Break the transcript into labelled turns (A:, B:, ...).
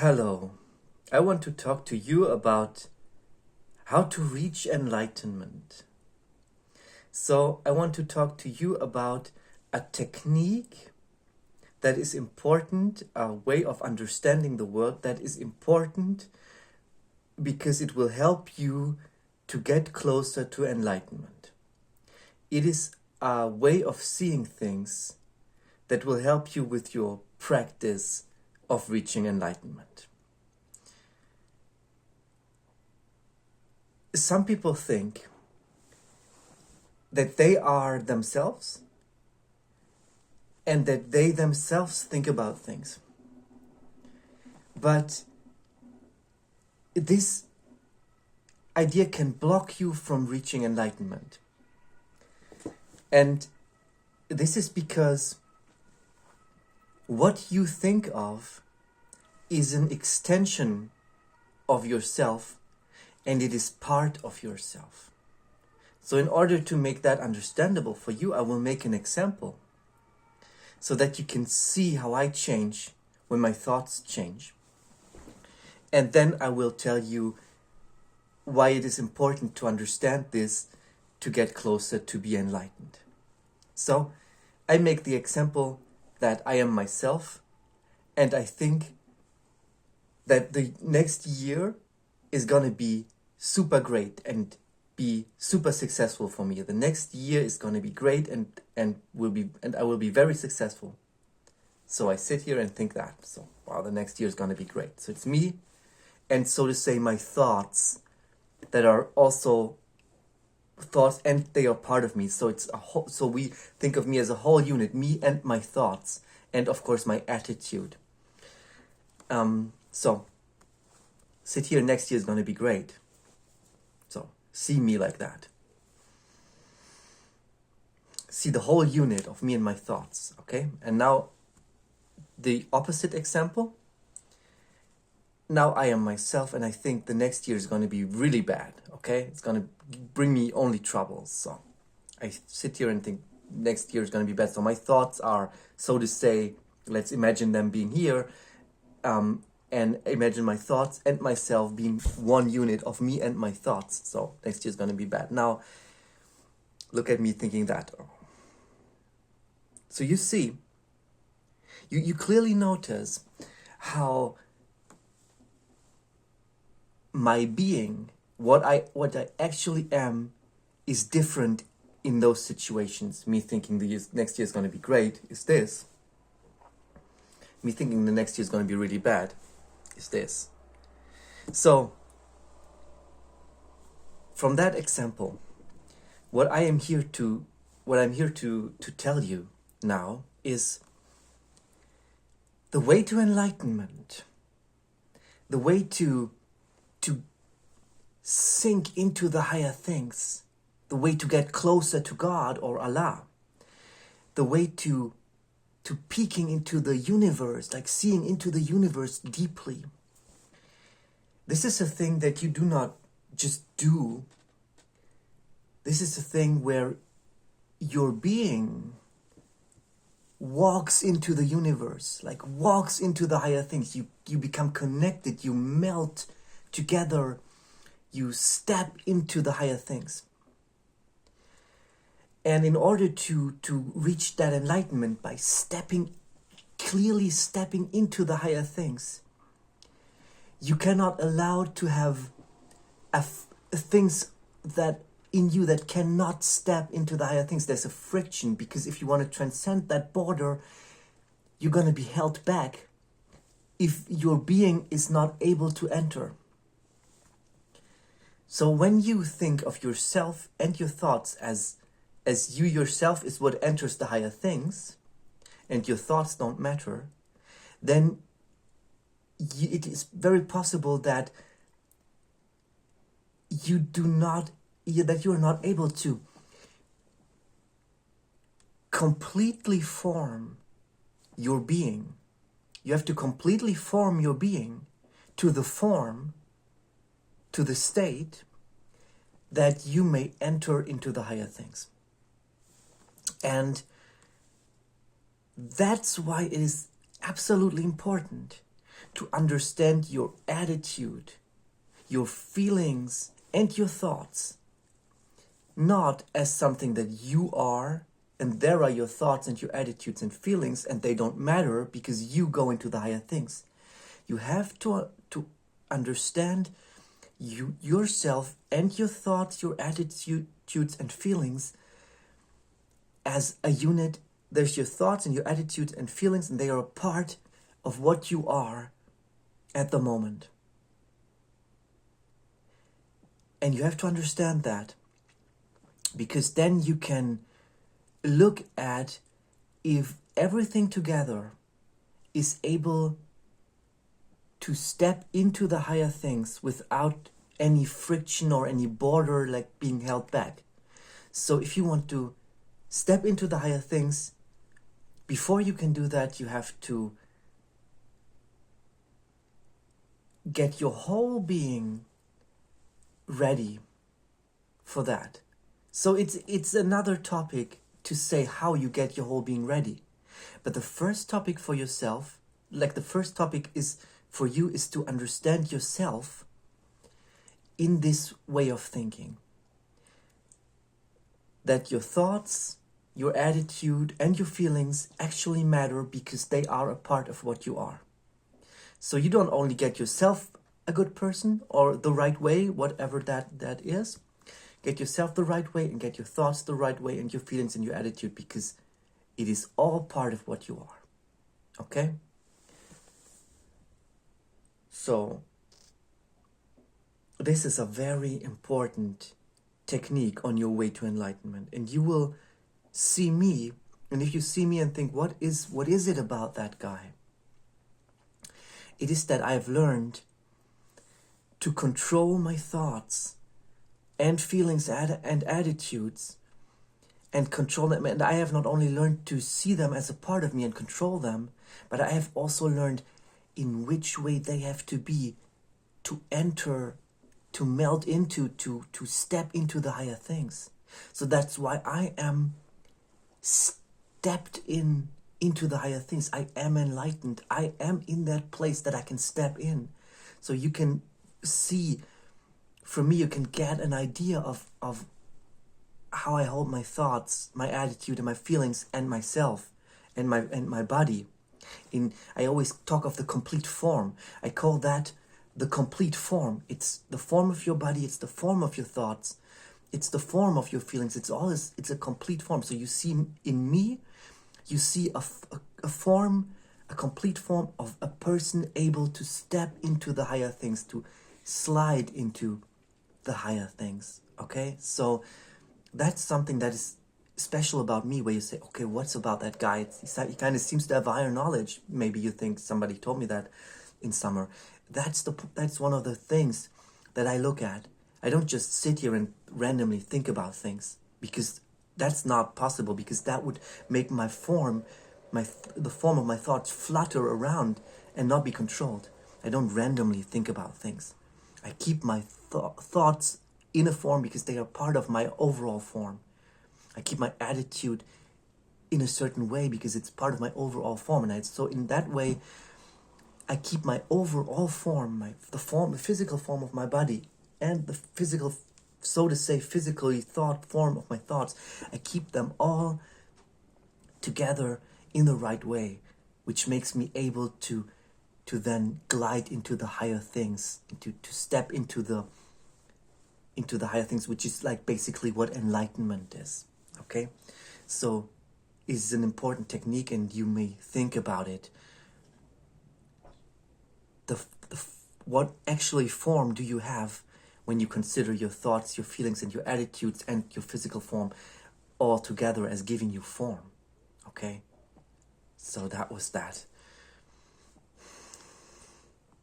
A: Hello, I want to talk to you about how to reach enlightenment. So, I want to talk to you about a technique that is important, a way of understanding the world that is important because it will help you to get closer to enlightenment. It is a way of seeing things that will help you with your practice of reaching enlightenment. Some people think that they are themselves and that they themselves think about things. But this idea can block you from reaching enlightenment. And this is because what you think of is an extension of yourself, and it is part of yourself. So in order to make that understandable for you, I will make an example so that you can see how I change when my thoughts change. And then I will tell you why it is important to understand this to get closer to be enlightened. So I make the example that I am myself, and I think that the next year is gonna be super great and be super successful for me. The next year is gonna be great and I will be very successful. So I sit here and think that. So wow, the next year is gonna be great. So it's me, and so to say my thoughts that are also thoughts, and they are part of me. So it's a whole, so we think of me as a whole unit, me and my thoughts, and of course my attitude. So sit here, next year is going to be great. So see me like that. See the whole unit of me and my thoughts, okay? And now the opposite example. Now I am myself, and I think the next year is going to be really bad, okay? It's going to bring me only troubles. So I sit here and think next year is going to be bad. So my thoughts are, so to say, let's imagine them being here, and imagine my thoughts and myself being one unit of me and my thoughts. So next year is going to be bad. Now, look at me thinking that. So you see, you clearly notice how my being, what I actually am, is different in those situations. Me thinking the next year is going to be great is this. Me thinking the next year is going to be really bad is this. So, from that example, what I'm here to tell you now is the way to enlightenment, the way to sink into the higher things, the way to get closer to God or Allah, the way to peeking into the universe, like seeing into the universe deeply. This is a thing that you do not just do. This is a thing where your being walks into the universe, like walks into the higher things. You become connected, you melt together, you step into the higher things. And in order to reach that enlightenment by clearly stepping into the higher things, you cannot allow to have things that in you that cannot step into the higher things. There's a friction, because if you want to transcend that border, you're going to be held back if your being is not able to enter. So when you think of yourself and your thoughts as you yourself is what enters the higher things, and your thoughts don't matter, then it is very possible that you are not able to completely form your being. You have to completely form your being to the form, to the state that you may enter into the higher things. And that's why it is absolutely important to understand your attitude, your feelings, and your thoughts, not as something that you are, and there are your thoughts and your attitudes and feelings, and they don't matter because you go into the higher things. You have to understand yourself and your thoughts, your attitudes and feelings as a unit. There's your thoughts and your attitudes and feelings, and they are a part of what you are at the moment. And you have to understand that, because then you can look at if everything together is able to step into the higher things without any friction or any border like being held back. So if you want to step into the higher things, before you can do that, you have to get your whole being ready for that. So it's another topic to say how you get your whole being ready. But the first topic for yourself, like the first topic is for you, is to understand yourself in this way of thinking. That your thoughts, your attitude, and your feelings actually matter because they are a part of what you are. So you don't only get yourself a good person or the right way, whatever that is. Get yourself the right way and get your thoughts the right way and your feelings and your attitude, because it is all part of what you are. Okay? So, this is a very important technique on your way to enlightenment. And you will see me, and if you see me and think, what is it about that guy? It is that I have learned to control my thoughts and feelings and attitudes, and control them. And I have not only learned to see them as a part of me and control them, but I have also learned in which way they have to be to enter, to melt into, to step into the higher things. So that's why I am stepped into the higher things. I am enlightened. I am in that place that I can step in. So you can see, from me, you can get an idea of how I hold my thoughts, my attitude, and my feelings, and myself, and my body. I always talk of the complete form. I call that the complete form. It's the form of your body. It's the form of your thoughts. It's the form of your feelings. It's a complete form. So you see in me, you see a form, a complete form of a person able to step into the higher things, to slide into the higher things. Okay, so that's something that is special about me, where you say, okay, what's about that guy? He kind of seems to have higher knowledge. Maybe you think somebody told me that in summer. That's one of the things that I look at. I don't just sit here and randomly think about things, because that's not possible, because that would make my form, the form of my thoughts flutter around and not be controlled. I don't randomly think about things. I keep my thoughts in a form because they are part of my overall form. I keep my attitude in a certain way because it's part of my overall form. And so in that way, I keep my overall form, the physical form of my body, and the physical, so to say, physically thought form of my thoughts. I keep them all together in the right way, which makes me able to then glide into the higher things, to step into the higher things, which is like basically what enlightenment is. Okay, so it's an important technique, and you may think about it. What actually form do you have when you consider your thoughts, your feelings, and your attitudes, and your physical form all together as giving you form? Okay, so that was that.